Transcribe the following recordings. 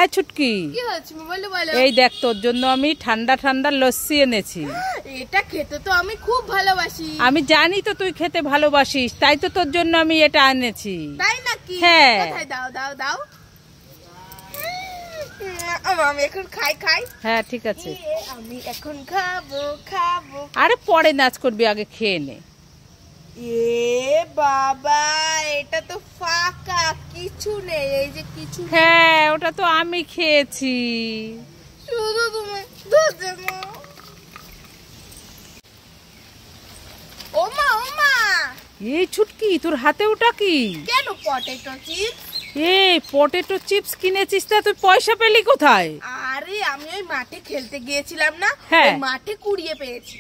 এই ছুটকি, কি হচ্ছে বলো বলো। এই দেখ তোর জন্য আমি ঠান্ডা ঠান্ডা লস্যি এনেছি। এটা খেতে তো আমি খুব ভালোবাসি। আমি জানি তো তুই খেতে ভালোবাসিস, তাই তো তোর জন্য আমি এটা এনেছি। তাই নাকি? হ্যাঁ। কোথায় দাও দাও দাও। আমি এখন খাই। হ্যাঁ ঠিক আছে, আমি এখন খাবো। আরে পরে নাচ করবি, আগে খেয়ে নে। বাবা, এটা তো ফাঁকা, কিছু নেই। এই যে কিছু। হ্যাঁ, ওটা তো আমি খেয়েছি। শুধু তুমি ধরতে না। ওমা এই ছুটকি, তোর হাতে ওটা কি? কেন? Potato chips. এই পটেটো চিপস কিনেছিস, তা তুই পয়সা পেলি কোথায়? আরে আমি ওই মাঠে খেলতে গিয়েছিলাম না, হ্যাঁ। ওই মাঠে কুড়িয়ে পেয়েছি।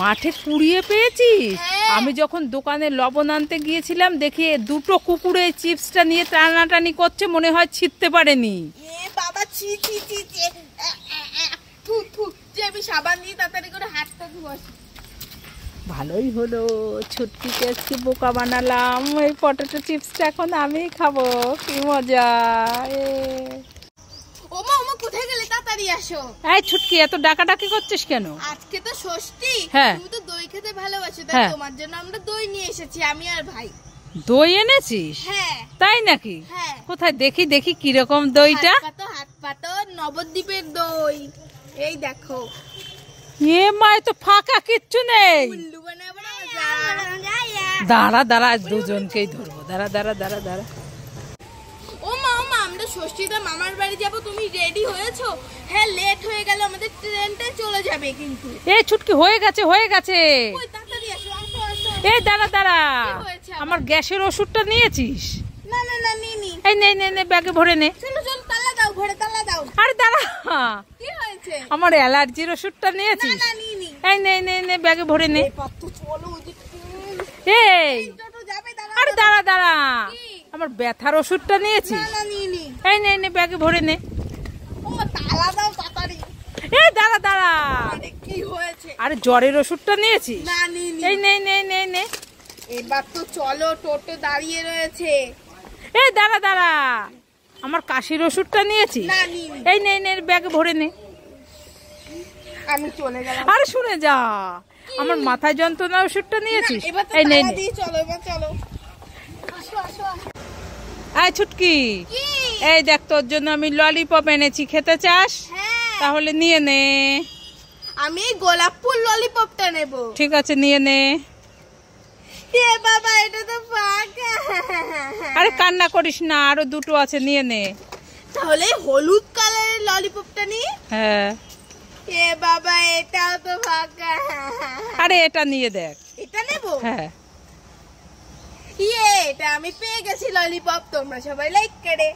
মাঠে কুড়িয়ে পেয়েছিস? হ্যাঁ। আমি যখন দোকানে লবণ আনতে গিয়েছিলাম, দেখি দুটো কুকুরে চিপসটা নিয়ে টানাটানি করছে, মনে হয় ছিঁড়তে পারেনি। বাবা, ছি। থু যে আমি সাবান দিয়ে তাড়াতাড়ি করে হাতটা ধুয়াছি। ভালোই হলো, ছুটকিকে আজকে বোকা বানালাম। এই পটেটো চিপসটা এখন আমি খাবো, কি মজা। ওমা কোথায় গেলে? তাড়াতাড়ি আসো। এই ছুটকি, এত ডাকাডাকি করছিস কেন? আজকে তো ষষ্ঠী। হ্যাঁ। তুমি তো দই খেতে ভালোবাসো, তাই হ্যাঁ। তোমার জন্য আমরা দই নিয়ে এসেছি, আমি আর ভাই। দই এনেছিস? হ্যাঁ। তাই নাকি? হ্যাঁ। কোথায় দেখি কিরকম দইটা। হাত পাতো নবদ্বীপের দই। এই দেখো। এ মায় তো ফাঁকা, কিচ্ছু নেই। উল্লু বানাবো না। দাঁড়া, দুজনকেই ধরবো। দাঁড়া। ওমা আমরা ষষ্ঠীতে মামার বাড়ি যাব, তুমি রেডি হয়েছো? হ্যাঁ, লেট হয়ে গেল, আমাদের ট্রেনটা চলে যাবে কিন্তু। এই ছুটকি, হয়ে গেছে। ওই তাড়াতাড়ি আসো। এই দাঁড়া, কি হয়েছে আবার? আমার গ্যাসের ওষুধটা নিয়েছিস? না নিনি। এই নে ব্যাগে ভরে নে। চলো তালা দাও, ঘরে তালা দাও। আরে দাঁড়া, কি হয়েছে? আমার অ্যালার্জির ওষুধটা নিয়েছিস? না নিনি। এই নে ব্যাগে ভরে নে। চলো ওইদিকে। এই টোটো যাবে, আরে দাঁড়া, আমার ব্যথার ওষুধটা নিয়েছিস? না নিনি। এই নে ব্যাগে ভরে নে। ওমা তালা দাও তাড়াতাড়ি। এই দাঁড়া, আরে কি হয়েছে? আরে জ্বরের ওষুধটা নিয়েছিস? না নিনি। এই নে। এবার তো চলো, টোটো দাঁড়িয়ে রয়েছে। এই দাঁড়া, আমার কাশির ওষুধটা নিয়েছিস? না নিনি। এই নে ব্যাগে ভরে নে। আমি চলে গেলাম। আরে শুনে যা, আমার মাথায় যন্ত্রণা ওষুধটা নিয়েছিস? এবার তো এই নে। তালা দিয়ে চলো, এবার চলো। আসো। এই ছুটকি, কি? এই দেখ তোর জন্য আমি ললিপপ এনেছি, খেতে চাস? হ্যাঁ। তাহলে নিয়ে নে। আমি গোলাপ ফুল ললিপপটা নেব। ঠিক আছে, নিয়ে নে। বাবা, এটা তো ফাঁকা। আরে কান্না করিস না, আরো দুটো আছে, নিয়ে নে। তাহলে হলুদ কালারের ললিপপটা নি। হ্যাঁ। বাবা, এটাও তো ফাঁকা। আরে এটা নিয়ে দেখ। এটা নেব। হ্যাঁ। এটা আমি পেয়ে গেছি ললিপপ, তোমরা সবাই লাইক করে।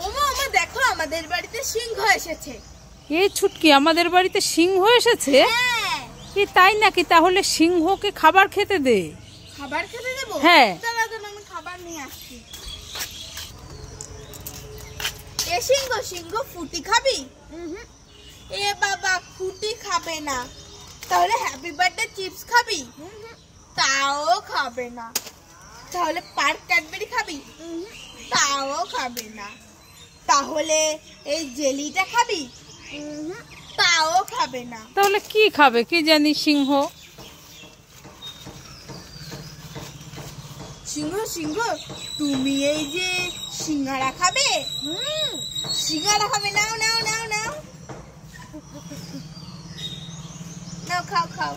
ওমা দেখো, আমাদের বাড়িতে সিংহ এসেছে। এই ছুটকি, আমাদের বাড়িতে সিংহ এসেছে? হ্যাঁ। কি তাই নাকি? তাহলে সিংহকে খাবার খেতে দে। খাবার খেতে দেবো? হ্যাঁ। দাঁড়া, আমি খাবার নিয়ে আসছি। সিংহ ফুটি খাবি? বাবা, ফুটি খাবে না। তাহলে হ্যাপি বার্থডে চিপস খাবি? তাও খাবে না। তাহলে পার্ক ক্যাডবেরি খাবি? তাও খাবে না। তাহলে এই জেলিটা খাবি? তাও খাবে না। তাহলে কি খাবে কি জানি সিংহ? সিংহ, তুমি এই যে সিঙ্গারা খাবে? সিঙ্গারা খাবে? নাও, খাও।